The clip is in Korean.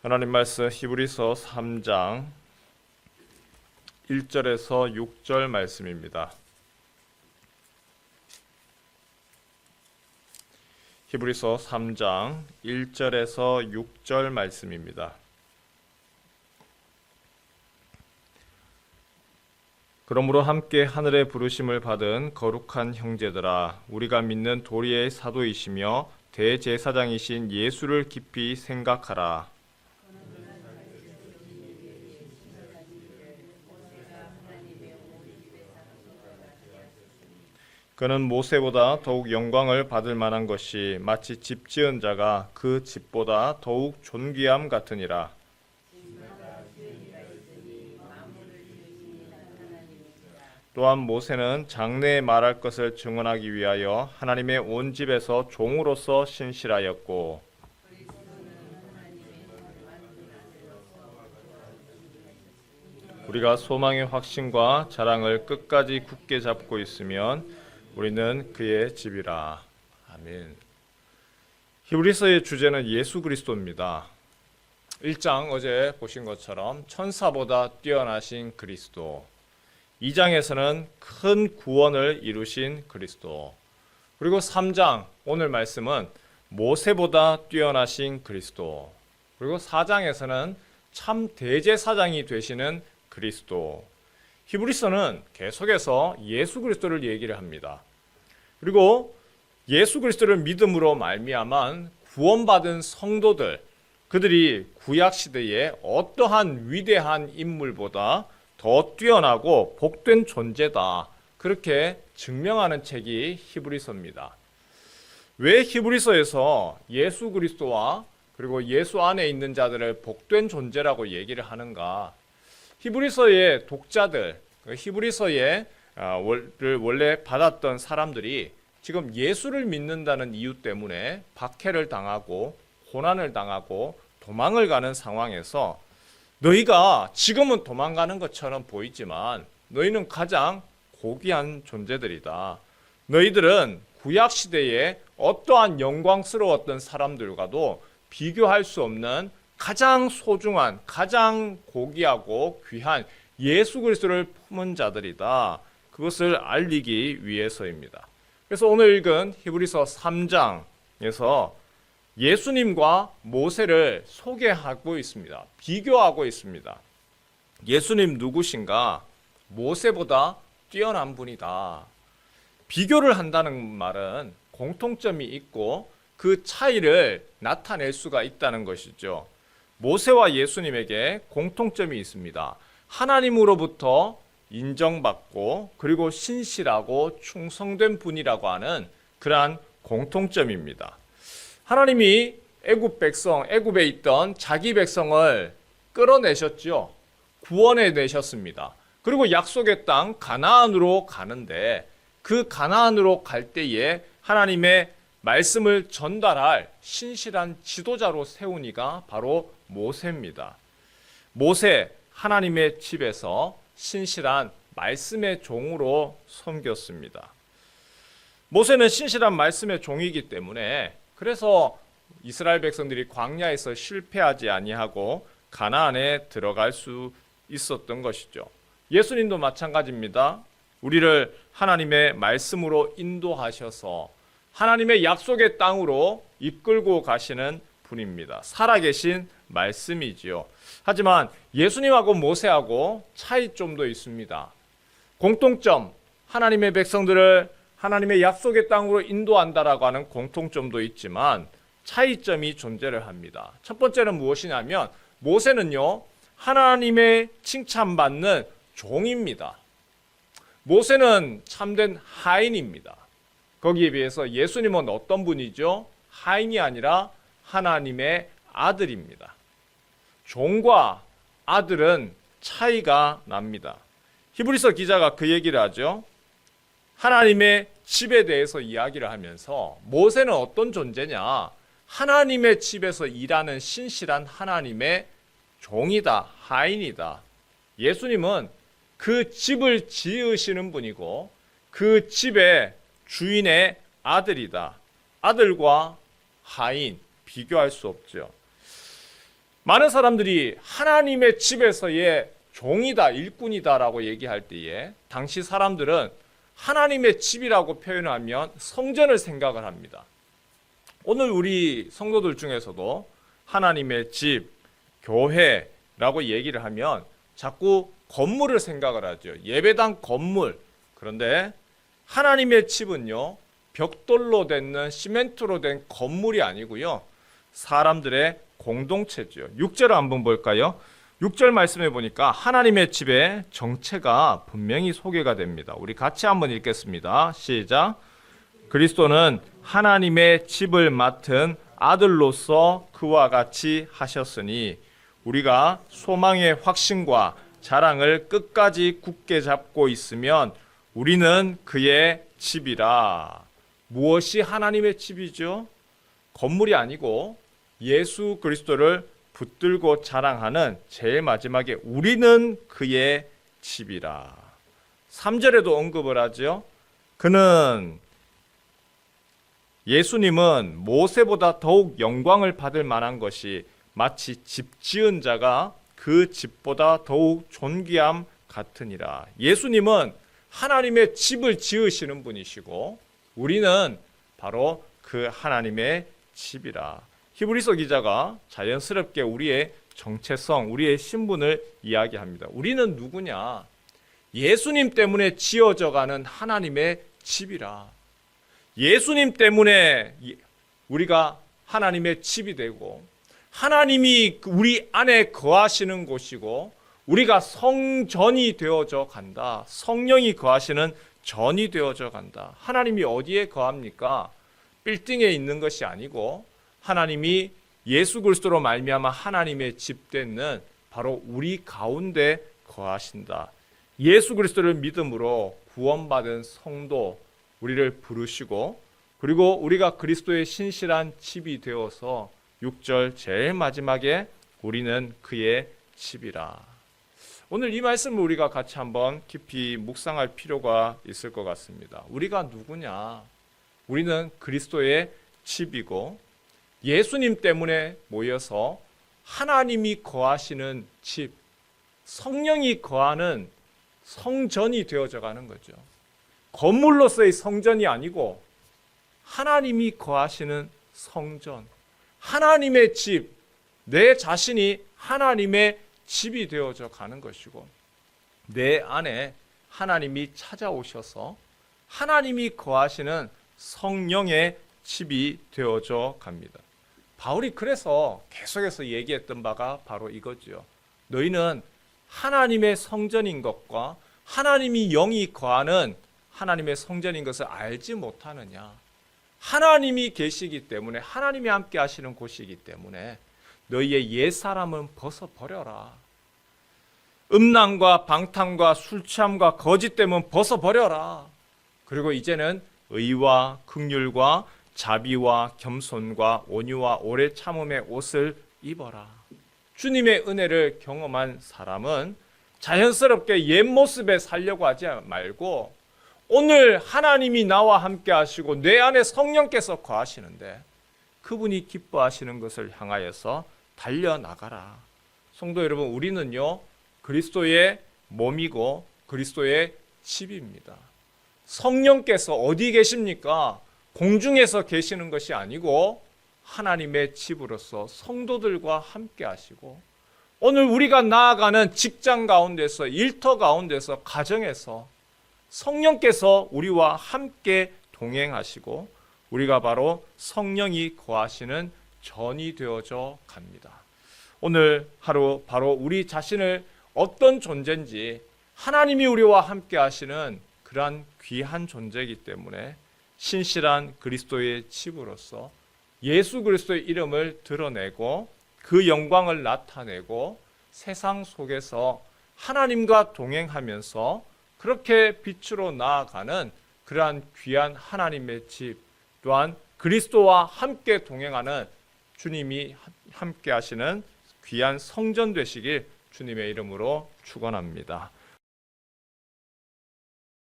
하나님 말씀 히브리서 3장 1절에서 6절 말씀입니다. 히브리서 3장 1절에서 6절 말씀입니다. 그러므로 함께 하늘의 부르심을 받은 거룩한 형제들아, 우리가 믿는 도리의 사도이시며 대제사장이신 예수를 깊이 생각하라. 그는 모세보다 더욱 영광을 받을 만한 것이 마치 집 지은 자가 그 집보다 더욱 존귀함 같으니라. 또한 모세는 장래에 말할 것을 증언하기 위하여 하나님의 온 집에서 종으로서 신실하였고, 우리가 소망의 확신과 자랑을 끝까지 굳게 잡고 있으면 우리는 그의 집이라. 아멘. 히브리서의 주제는 예수 그리스도입니다. 1장 어제 보신 것처럼 천사보다 뛰어나신 그리스도, 2장에서는 큰 구원을 이루신 그리스도, 그리고 3장 오늘 말씀은 모세보다 뛰어나신 그리스도, 그리고 4장에서는 참 대제사장이 되시는 그리스도. 히브리서는 계속해서 예수 그리스도를 얘기를 합니다. 그리고 예수 그리스도를 믿음으로 말미암아 구원받은 성도들, 그들이 구약 시대에 어떠한 위대한 인물보다 더 뛰어나고 복된 존재다, 그렇게 증명하는 책이 히브리서입니다. 왜 히브리서에서 예수 그리스도와 그리고 예수 안에 있는 자들을 복된 존재라고 얘기를 하는가? 히브리서의 독자들, 히브리서의 원래 받았던 사람들이 지금 예수를 믿는다는 이유 때문에 박해를 당하고 고난을 당하고 도망을 가는 상황에서, 너희가 지금은 도망가는 것처럼 보이지만 너희는 가장 고귀한 존재들이다. 너희들은 구약 시대에 어떠한 영광스러웠던 사람들과도 비교할 수 없는 가장 소중한, 가장 고귀하고 귀한 예수 그리스도를 품은 자들이다. 그것을 알리기 위해서입니다. 그래서 오늘 읽은 히브리서 3장에서 예수님과 모세를 소개하고 있습니다. 비교하고 있습니다. 예수님 누구신가? 모세보다 뛰어난 분이다. 비교를 한다는 말은 공통점이 있고 그 차이를 나타낼 수가 있다는 것이죠. 모세와 예수님에게 공통점이 있습니다. 하나님으로부터 인정받고 그리고 신실하고 충성된 분이라고 하는 그러한 공통점입니다. 하나님이 애굽에 있던 자기 백성을 끌어내셨죠. 구원해 내셨습니다. 그리고 약속의 땅 가나안으로 가는데, 그 가나안으로 갈 때에 하나님의 말씀을 전달할 신실한 지도자로 세운 이가 바로 모세입니다. 모세, 하나님의 집에서 신실한 말씀의 종으로 섬겼습니다. 모세는 신실한 말씀의 종이기 때문에, 그래서 이스라엘 백성들이 광야에서 실패하지 아니하고 가나안에 들어갈 수 있었던 것이죠. 예수님도 마찬가지입니다. 우리를 하나님의 말씀으로 인도하셔서 하나님의 약속의 땅으로 이끌고 가시는 분입니다. 살아계신 말씀이지요. 하지만 예수님하고 모세하고 차이점도 있습니다. 공통점, 하나님의 백성들을 하나님의 약속의 땅으로 인도한다라고 하는 공통점도 있지만 차이점이 존재를 합니다. 첫 번째는 무엇이냐면, 모세는요, 하나님의 칭찬받는 종입니다. 모세는 참된 하인입니다. 거기에 비해서 예수님은 어떤 분이죠? 하인이 아니라 하나님의 아들입니다. 종과 아들은 차이가 납니다. 히브리서 기자가 그 얘기를 하죠. 하나님의 집에 대해서 이야기를 하면서, 모세는 어떤 존재냐? 하나님의 집에서 일하는 신실한 하나님의 종이다, 하인이다. 예수님은 그 집을 지으시는 분이고 그 집의 주인의 아들이다. 아들과 하인 비교할 수 없죠. 많은 사람들이 하나님의 집에서의 종이다, 일꾼이다라고 얘기할 때에 당시 사람들은 하나님의 집이라고 표현하면 성전을 생각을 합니다. 오늘 우리 성도들 중에서도 하나님의 집, 교회라고 얘기를 하면 자꾸 건물을 생각을 하죠. 예배당 건물. 그런데 하나님의 집은요, 벽돌로 된 시멘트로 된 건물이 아니고요, 사람들의 공동체죠. 6절 한번 볼까요? 6절 말씀해 보니까 하나님의 집의 정체가 분명히 소개가 됩니다. 우리 같이 한번 읽겠습니다. 시작. 그리스도는 하나님의 집을 맡은 아들로서 그와 같이 하셨으니 우리가 소망의 확신과 자랑을 끝까지 굳게 잡고 있으면 우리는 그의 집이라. 무엇이 하나님의 집이죠? 건물이 아니고 예수 그리스도를 붙들고 자랑하는 제일 마지막에 우리는 그의 집이라. 3절에도 언급을 하죠. 예수님은 모세보다 더욱 영광을 받을 만한 것이 마치 집 지은 자가 그 집보다 더욱 존귀함 같으니라. 예수님은 하나님의 집을 지으시는 분이시고 우리는 바로 그 하나님의 집이라. 히브리서 기자가 자연스럽게 우리의 정체성, 우리의 신분을 이야기합니다. 우리는 누구냐? 예수님 때문에 지어져가는 하나님의 집이라. 예수님 때문에 우리가 하나님의 집이 되고 하나님이 우리 안에 거하시는 곳이고 우리가 성전이 되어져 간다. 성령이 거하시는 전이 되어져 간다. 하나님이 어디에 거합니까? 빌딩에 있는 것이 아니고 하나님이 예수 그리스도로 말미암아 하나님의 집 되는 바로 우리 가운데 거하신다. 예수 그리스도를 믿음으로 구원받은 성도 우리를 부르시고 그리고 우리가 그리스도의 신실한 집이 되어서 6절 제일 마지막에 우리는 그의 집이라. 오늘 이 말씀을 우리가 같이 한번 깊이 묵상할 필요가 있을 것 같습니다. 우리가 누구냐? 우리는 그리스도의 집이고 예수님 때문에 모여서 하나님이 거하시는 집, 성령이 거하는 성전이 되어져 가는 거죠. 건물로서의 성전이 아니고 하나님이 거하시는 성전, 하나님의 집, 내 자신이 하나님의 집이 되어져 가는 것이고 내 안에 하나님이 찾아오셔서 하나님이 거하시는 성령의 집이 되어져 갑니다. 바울이 그래서 계속해서 얘기했던 바가 바로 이거죠. 너희는 하나님의 성전인 것과 하나님이 영이 거하는 하나님의 성전인 것을 알지 못하느냐. 하나님이 계시기 때문에 하나님이 함께 하시는 곳이기 때문에 너희의 옛사람은 벗어버려라. 음란과 방탕과 술취함과 거짓됨은 벗어버려라. 그리고 이제는 의와 긍휼과 자비와 겸손과 온유와 오래 참음의 옷을 입어라. 주님의 은혜를 경험한 사람은 자연스럽게 옛 모습에 살려고 하지 말고 오늘 하나님이 나와 함께 하시고 내 안에 성령께서 거하시는데 그분이 기뻐하시는 것을 향하여서 달려나가라. 성도 여러분, 우리는요 그리스도의 몸이고 그리스도의 집입니다. 성령께서 어디 계십니까? 공중에서 계시는 것이 아니고 하나님의 집으로서 성도들과 함께 하시고 오늘 우리가 나아가는 직장 가운데서, 일터 가운데서, 가정에서 성령께서 우리와 함께 동행하시고 우리가 바로 성령이 거하시는 전이 되어져 갑니다. 오늘 하루 바로 우리 자신을 어떤 존재인지 하나님이 우리와 함께 하시는 그러한 귀한 존재이기 때문에 신실한 그리스도의 집으로서 예수 그리스도의 이름을 드러내고 그 영광을 나타내고 세상 속에서 하나님과 동행하면서 그렇게 빛으로 나아가는 그러한 귀한 하나님의 집, 또한 그리스도와 함께 동행하는 주님이 함께 하시는 귀한 성전 되시길 주님의 이름으로 축원합니다.